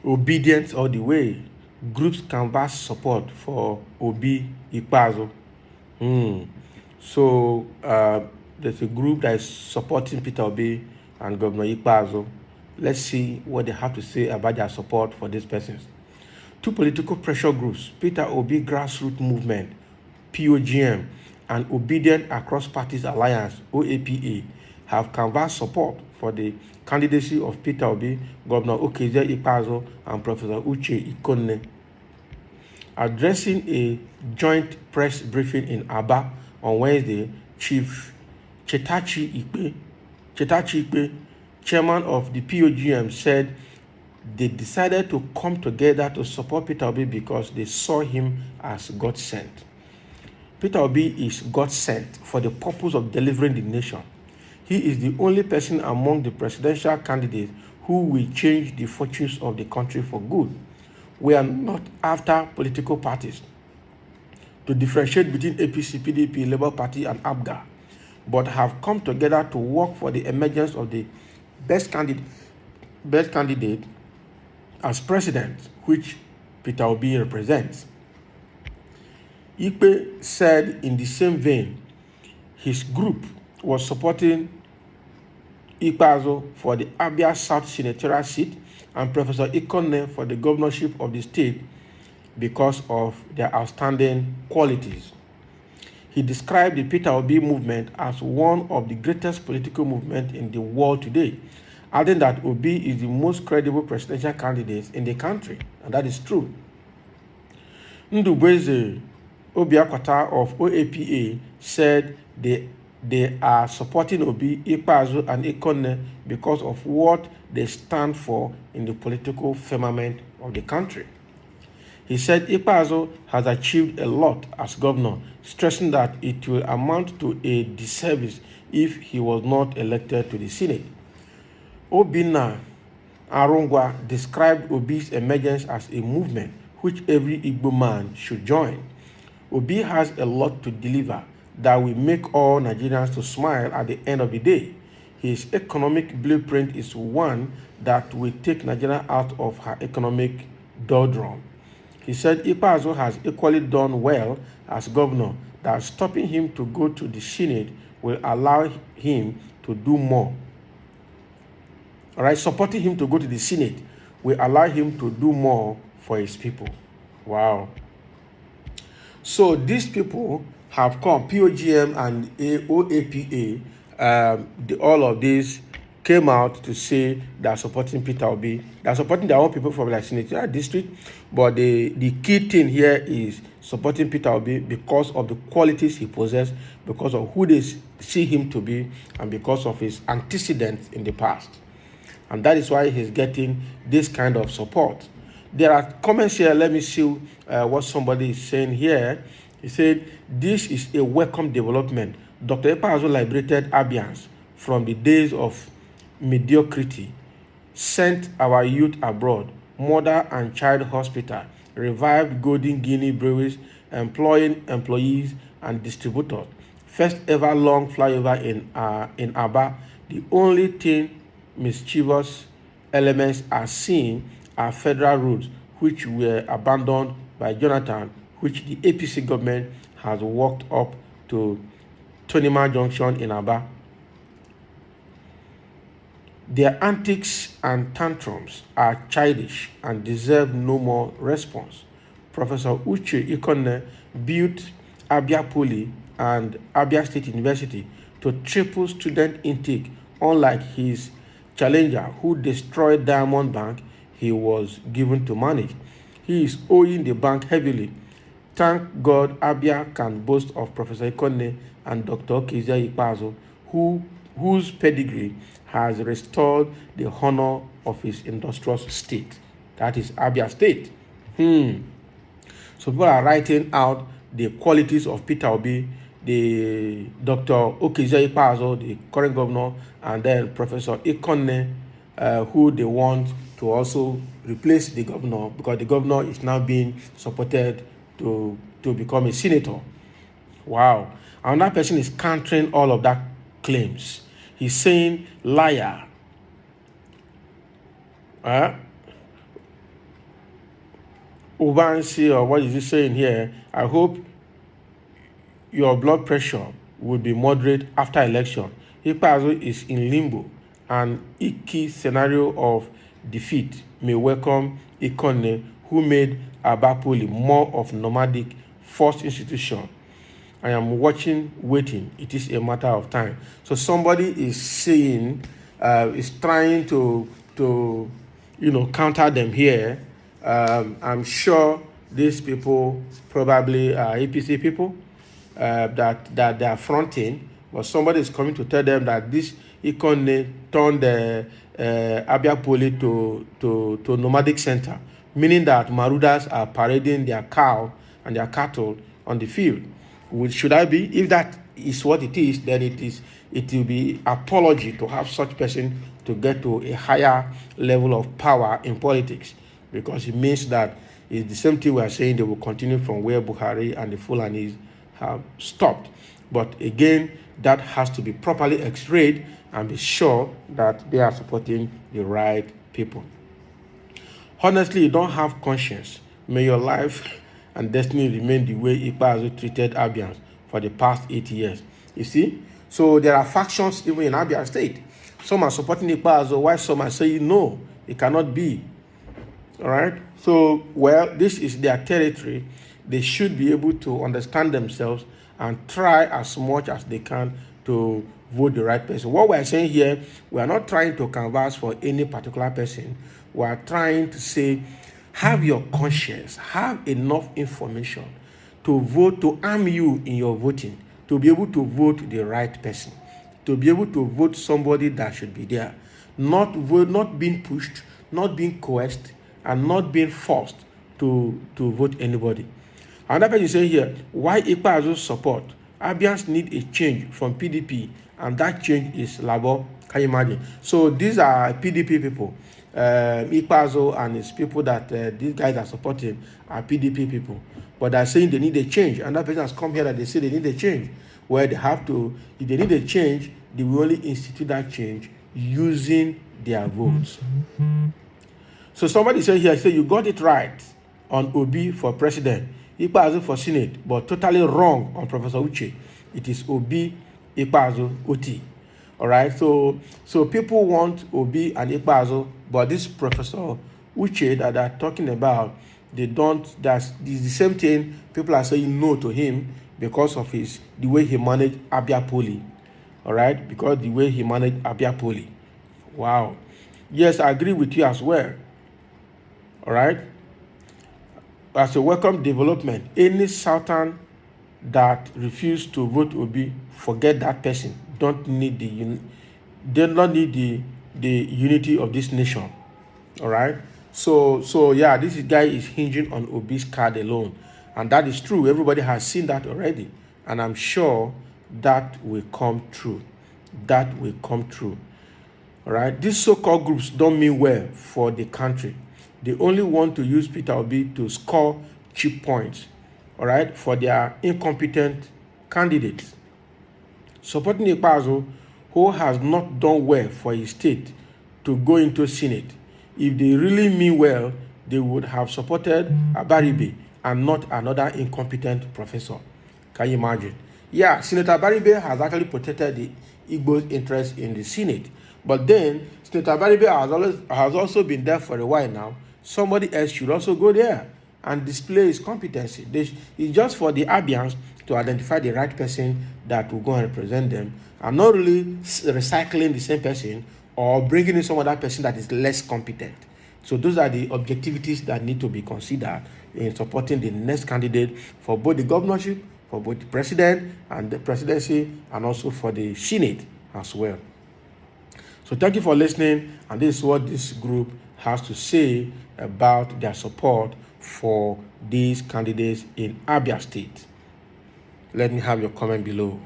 Obedience all the way. Groups canvass support for Obi Ikpeazu. So there's a group that is supporting Peter Obi and Governor Ikpeazu. Let's see what they have to say about their support for these persons. Two political pressure groups, Peter Obi Grassroots Movement, POGM, and Obedient Across Parties Alliance, OAPA, have canvassed support for the candidacy of Peter Obi, Governor Okezie Ikpeazu, and Professor Uche Ikonne. Addressing a joint press briefing in Abia on Wednesday, Chief Chetachi Ikpe, chairman of the POGM, said they decided to come together to support Peter Obi because they saw him as God sent. Peter Obi is God sent for the purpose of delivering the nation. He is the only person among the presidential candidates who will change the fortunes of the country for good. We are not after political parties to differentiate between APC, PDP, Labour Party, and Abga, but have come together to work for the emergence of the best candidate as president, which Peter Obi represents. Ikpe said in the same vein, his group was supporting Ikpeazu for the Abia South senatorial seat and Professor Ikonne for the governorship of the state because of their outstanding qualities. He described the Peter Obi movement as one of the greatest political movements in the world today, adding that Obi is the most credible presidential candidate in the country, and that is true. Ndubeze Obiakwata of OAPA said they are supporting Obi, Ikpeazu, and Ikonne because of what they stand for in the political firmament of the country. He said Ikpeazu has achieved a lot as governor, stressing that it will amount to a disservice if he was not elected to the Senate. Obinna Arungwa described Obi's emergence as a movement which every Igbo man should join. Obi has a lot to deliver that will make all Nigerians to smile at the end of the day. His economic blueprint is one that will take Nigeria out of her economic doldrum. He said Ikpeazu has equally done well as governor, that stopping him to go to the Senate will allow him to do more. All right, supporting him to go to the Senate will allow him to do more for his people. Wow. So these people have come, POGM and OAPA, all of these came out to say they are supporting Peter Obi. They are supporting their own people from the senatorial district, but the key thing here is supporting Peter Obi because of the qualities he possesses, because of who they see him to be, and because of his antecedents in the past. And that is why he's getting this kind of support. There are comments here. Let me see what somebody is saying here. He said, this is a welcome development. Dr. Ikpeazu liberated Abians from the days of mediocrity, sent our youth abroad, mother and child hospital, revived Golden Guinea breweries, employing employees and distributors, first ever long flyover in Abia. The only thing mischievous elements are seen are federal roads, which were abandoned by Jonathan, which the APC government has walked up to Tonima Junction in Abia. Their antics and tantrums are childish and deserve no more response. Professor Uche Ikonne built Abia Poly and Abia State University to triple student intake, unlike his challenger who destroyed Diamond Bank he was given to manage. He is owing the bank heavily. Thank God Abia can boast of Professor Ikonne and Dr. Okezie Ikpeazu, whose pedigree has restored the honor of his industrious state. That is Abia State. So people are writing out the qualities of Peter Obi, the Dr. Okezie Ikpeazu, the current governor, and then Professor Ikonne, who they want to also replace the governor, because the governor is now being supported to become a senator. Wow. Another person is countering all of that claims. He's saying liar. Ubansi, or what is he saying here? I hope your blood pressure will be moderate after election. Ikpeazu is in limbo, and Iki scenario of defeat may welcome Ikonne, who made Abapoli more of nomadic forced institution. I am watching, waiting. It is a matter of time. So somebody is saying, is trying to counter them here. I'm sure these people probably are APC people that they are fronting, but somebody is coming to tell them that this Ikonne turned the Abia Poli to nomadic center, meaning that Marudas are parading their cow and their cattle on the field. Should I be? If that is what it is, then it will be apology to have such person to get to a higher level of power in politics, because it means that it's the same thing we are saying, they will continue from where Buhari and the Fulanis have stopped. But again, that has to be properly x-rayed and be sure that they are supporting the right people. Honestly, you don't have conscience. May your life and destiny remain the way Ikpeazu treated Abians for the past 8 years. You see? So there are factions even in Abia State. Some are supporting Ikpeazu, while some are saying no, it cannot be. All right? So, well, this is their territory. They should be able to understand themselves and try as much as they can to vote the right person. What we are saying here, we are not trying to canvass for any particular person. We are trying to say, have your conscience, have enough information to vote, to arm you in your voting, to be able to vote the right person, to be able to vote somebody that should be there, not being pushed, not being coerced, and not being forced to vote anybody. Another person is saying here, why Ikpeazu's support? Abians need a change from PDP, and that change is Labour. Can you imagine? So these are PDP people. Ikpeazu and his people that these guys are supporting are PDP people. But they're saying they need a change. And that person has come here that they say they need a change. Where they have to, if they need a change, they will only institute that change using their votes. So somebody said here, you got it right on Obi for president, Ikpeazu for Senate, but totally wrong on Professor Uche. It is Obi, Ikpeazu, Oti. All right, so people want Obi and Ikpeazu, but this Professor Uche that they're talking about, they don't. That's the same thing. People are saying no to him because of the way he managed Abia Poli. All right, because the way he managed Abia Poli. Wow. Yes, I agree with you as well. All right. As a welcome development, any Southern that refuse to vote Obi, forget that person. They don't need the unity of this nation. All right. So yeah, this guy is hinging on Obi's card alone, and that is true. Everybody has seen that already, and I'm sure that will come true. That will come true. All right. These so-called groups don't mean well for the country. They only want to use Peter Obi to score cheap points, all right, for their incompetent candidates. Supporting Ikpeazu, who has not done well for his state to go into Senate. If they really mean well, they would have supported Abaribe and not another incompetent professor. Can you imagine? Yeah, Senator Abaribe has actually protected the Igbo's interest in the Senate. But then, Senator Abaribe has also been there for a while now. Somebody else should also go there and display his competency. It's just for the Abians to identify the right person that will go and represent them, and not really recycling the same person or bringing in some other person that is less competent. So those are the objectivities that need to be considered in supporting the next candidate for both the governorship, for both the president and the presidency, and also for the Senate as well. So thank you for listening, and this is what this group has to say about their support for these candidates in Abia State. Let me have your comment below.